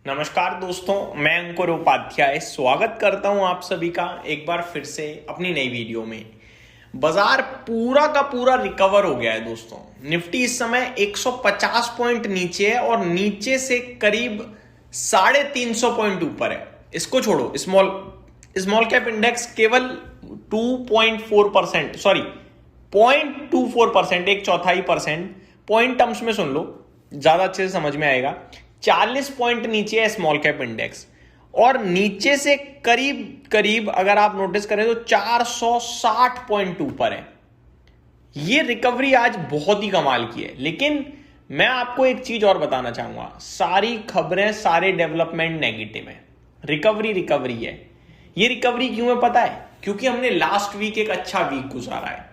नमस्कार दोस्तों, मैं अंकुर उपाध्याय स्वागत करता हूं आप सभी का एक बार फिर से अपनी नई वीडियो में। बाजार पूरा का पूरा रिकवर हो गया है दोस्तों। निफ्टी इस समय 150 पॉइंट नीचे है और नीचे से करीब 350 पॉइंट ऊपर है। इसको छोड़ो, स्मॉल कैप इंडेक्स केवल 2.4%, सॉरी 0.24%, एक चौथाई परसेंट, पॉइंट टर्म्स में सुन लो, ज्यादा अच्छे से समझ में आएगा। 40 पॉइंट नीचे है स्मॉल कैप इंडेक्स और नीचे से करीब करीब अगर आप नोटिस करें तो 460 पॉइंट ऊपर है। ये रिकवरी आज बहुत ही कमाल की है। लेकिन मैं आपको एक चीज और बताना चाहूंगा, सारी खबरें, सारे डेवलपमेंट नेगेटिव है। रिकवरी है। ये रिकवरी क्यों है पता है? क्योंकि हमने लास्ट वीक एक अच्छा वीक गुजारा है।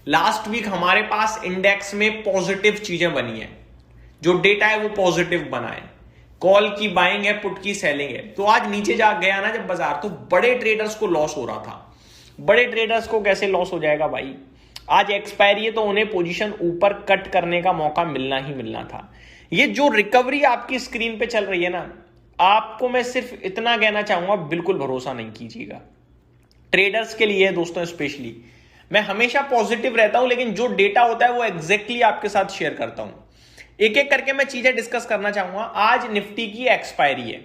लास्ट वीक हमारे पास इंडेक्स में पॉजिटिव चीजें बनी है, जो डेटा है वो पॉजिटिव बना है। कॉल की बाइंग है, पुट की सेलिंग है। तो आज नीचे जा गया ना जब बाजार, तो बड़े ट्रेडर्स को लॉस हो रहा था। बड़े ट्रेडर्स को कैसे लॉस हो जाएगा भाई? आज एक्सपायरी है तो उन्हें पोजीशन ऊपर कट करने का मौका मिलना ही मिलना था। ये जो रिकवरी आपकी स्क्रीन पे चल रही है ना, आपको मैं सिर्फ इतना कहना चाहूंगा, बिल्कुल भरोसा नहीं कीजिएगा। ट्रेडर्स के लिए दोस्तों स्पेशली मैं हमेशा पॉजिटिव रहता हूं, लेकिन जो डेटा होता है वो एग्जैक्टली आपके साथ शेयर करता हूं। एक एक करके मैं चीजें डिस्कस करना चाहूंगा। आज निफ्टी की एक्सपायरी है।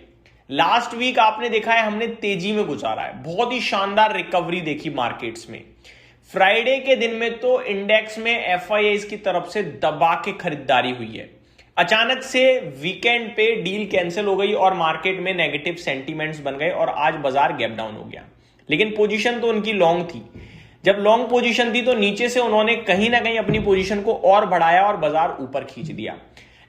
लास्ट वीक आपने देखा है हमने तेजी में गुजारा है, बहुत ही शानदार रिकवरी देखी मार्केट्स में। फ्राइडे के दिन में तो इंडेक्स में एफआईआईज की तरफ से दबा के खरीदारी हुई है। अचानक से वीकेंड पे डील कैंसिल हो गई और मार्केट में नेगेटिव सेंटीमेंट्स बन गए और आज बाजार गैप डाउन हो गया। लेकिन पोजीशन तो उनकी लॉन्ग थी। जब लॉन्ग पोजीशन थी तो नीचे से उन्होंने कहीं ना कहीं अपनी पोजीशन को और बढ़ाया और बाजार ऊपर खींच दिया।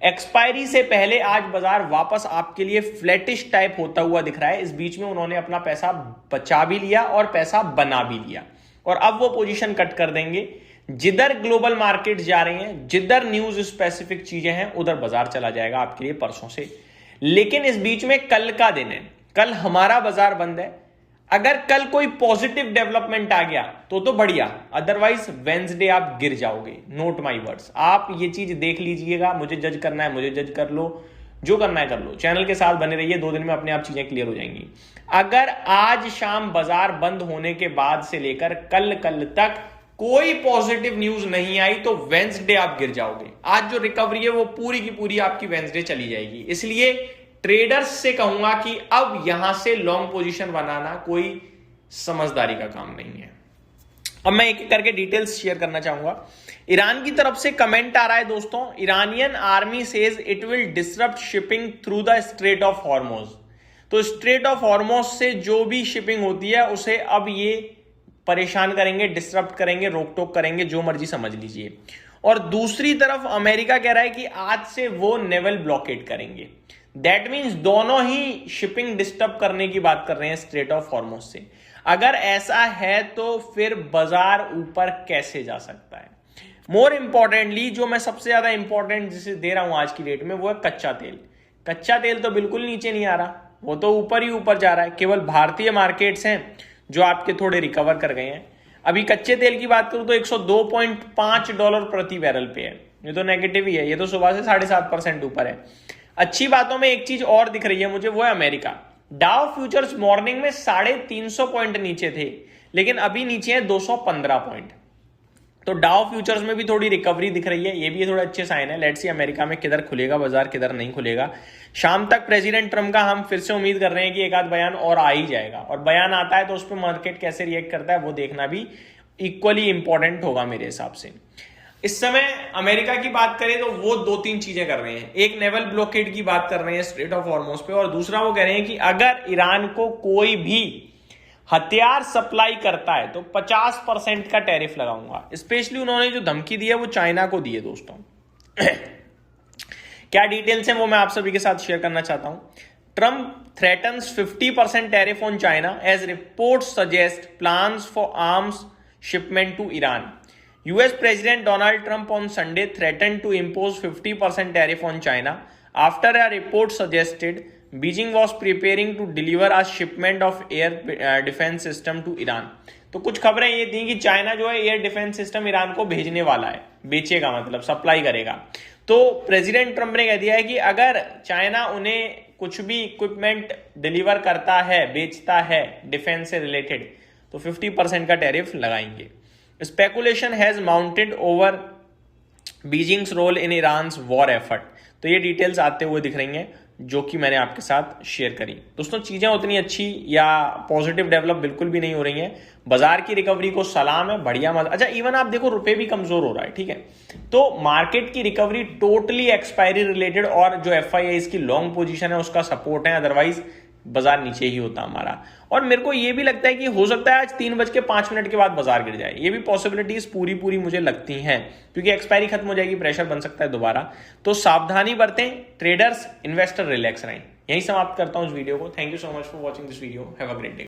एक्सपायरी से पहले आज बाजार वापस आपके लिए फ्लैटिश टाइप होता हुआ दिख रहा है। इस बीच में उन्होंने अपना पैसा बचा भी लिया और पैसा बना भी लिया और अब वो पोजीशन कट कर देंगे। जिधर ग्लोबल मार्केट जा रहे हैं, जिधर न्यूज स्पेसिफिक चीजें हैं, उधर बाजार चला जाएगा आपके लिए परसों से। लेकिन इस बीच में कल का दिन है, कल हमारा बाजार बंद है। अगर कल कोई पॉजिटिव डेवलपमेंट आ गया तो बढ़िया, अदरवाइज वेंसडे आप गिर जाओगे। नोट माय वर्ड्स, आप ये चीज देख लीजिएगा। मुझे जज करना है, मुझे जज कर लो, जो करना है कर लो। चैनल के साथ बने रहिए, 2 दिन में अपने आप चीजें क्लियर हो जाएंगी। अगर आज शाम बाजार बंद होने के बाद से लेकर कल तक कोई पॉजिटिव न्यूज नहीं आई तो वेंसडे आप गिर जाओगे। आज जो रिकवरी है वो पूरी की पूरी आपकी वेंसडे चली जाएगी। इसलिए ट्रेडर्स से कहूंगा कि अब यहां से लॉन्ग पोजीशन बनाना कोई समझदारी का काम नहीं है। अब मैं एक एक करके डिटेल्स शेयर करना चाहूंगा। ईरान की तरफ से कमेंट आ रहा है दोस्तों, Iranian army says it will disrupt shipping through the straight of Hormuz. तो स्ट्रेट ऑफ हॉर्मोज से जो भी शिपिंग होती है उसे अब ये परेशान करेंगे, डिसरप्ट करेंगे, रोक टोक करेंगे, जो मर्जी समझ लीजिए। और दूसरी तरफ अमेरिका कह रहा है कि आज से वो नेवल ब्लॉकेट करेंगे। दैट मीन्स दोनों ही शिपिंग डिस्टर्ब करने की बात कर रहे हैं स्ट्रेट ऑफ हॉर्मोज से। अगर ऐसा है तो फिर बाजार ऊपर कैसे जा सकता है? मोर इंपॉर्टेंटली, जो मैं सबसे ज्यादा इंपॉर्टेंट जिसे दे रहा हूं आज की डेट में, वो है कच्चा तेल। कच्चा तेल तो बिल्कुल नीचे नहीं आ रहा, वो तो ऊपर ही ऊपर जा रहा है। केवल भारतीय मार्केट्स हैं जो आपके थोड़े रिकवर कर गए हैं। अभी कच्चे तेल की बात करूं तो $102.5 प्रति बैरल पे है। ये तो नेगेटिव ही है, ये तो सुबह से 7.5% ऊपर है। अच्छी बातों में एक चीज और दिख रही है मुझे, वो है अमेरिका। डाउ फ्यूचर्स मॉर्निंग में 350 पॉइंट नीचे थे, लेकिन अभी नीचे है 215 पॉइंट। तो डाउ फ्यूचर्स में भी थोड़ी रिकवरी दिख रही है, ये भी थोड़े अच्छे साइन है। लेट्स सी अमेरिका में किधर खुलेगा बाजार, किधर नहीं खुलेगा। शाम तक प्रेसिडेंट ट्रम्प का हम फिर से उम्मीद कर रहे हैं कि एक आध बयान और आ ही जाएगा, और बयान आता है तो उस पर मार्केट कैसे रिएक्ट करता है वो देखना भी इक्वली इंपॉर्टेंट होगा मेरे हिसाब से। इस समय अमेरिका की बात करें तो वो 2-3 चीजें कर रहे हैं। एक, नेवल ब्लॉकेड की बात कर रहे हैं स्ट्रेट ऑफ हॉर्मोज पे, और दूसरा वो कह रहे हैं कि अगर ईरान को कोई भी हथियार सप्लाई करता है तो 50% का टैरिफ लगाऊंगा। स्पेशली उन्होंने जो धमकी दी है वो चाइना को दी है दोस्तों। क्या डिटेल्स हैं वो मैं आप सभी के साथ शेयर करना चाहता हूं। Trump threatens 50% tariff on China as reports suggest plans for arms shipment to Iran. US President Donald Trump on Sunday threatened to impose 50% tariff on China after a report suggested Beijing was preparing to deliver a shipment of air defense system to Iran. तो कुछ खबरें ये थी कि China जो है air defence system Iran को भेजने वाला है, बेचेगा मतलब सप्लाई करेगा। तो प्रेसिडेंट ट्रंप ने कह दिया है कि अगर चाइना उन्हें कुछ भी इक्विपमेंट डिलीवर करता है, बेचता है डिफेंस से रिलेटेड, तो 50% का टैरिफ लगाएंगे। Speculation has mounted over Beijing's role in Iran's war effort. तो ये डिटेल्स आते हुए दिख रही हैं जो कि मैंने आपके साथ शेयर करी। दोस्तों चीजें उतनी अच्छी या पॉजिटिव डेवलप बिल्कुल भी नहीं हो रही हैं। बाजार की रिकवरी को सलाम है, बढ़िया मजा। अच्छा इवन आप देखो रुपए भी कमजोर हो रहा है, ठीक है। तो मार्केट की रिकवरी टोटली एक्सपायरी रिलेटेड और जो FIIs की लॉन्ग पोजीशन है उसका सपोर्ट है, अदरवाइज बाजार नीचे ही होता हमारा। और मेरे को ये भी लगता है कि हो सकता है आज 3:05 के बाद बाजार गिर जाए। ये भी पॉसिबिलिटीज पूरी मुझे लगती हैं, क्योंकि एक्सपायरी खत्म हो जाएगी, प्रेशर बन सकता है दोबारा। तो सावधानी बरतें, ट्रेडर्स इन्वेस्टर रिलैक्स रहें। यही समाप्त करता हूं इस वीडियो को। Thank you so much for watching this video. Have a great day.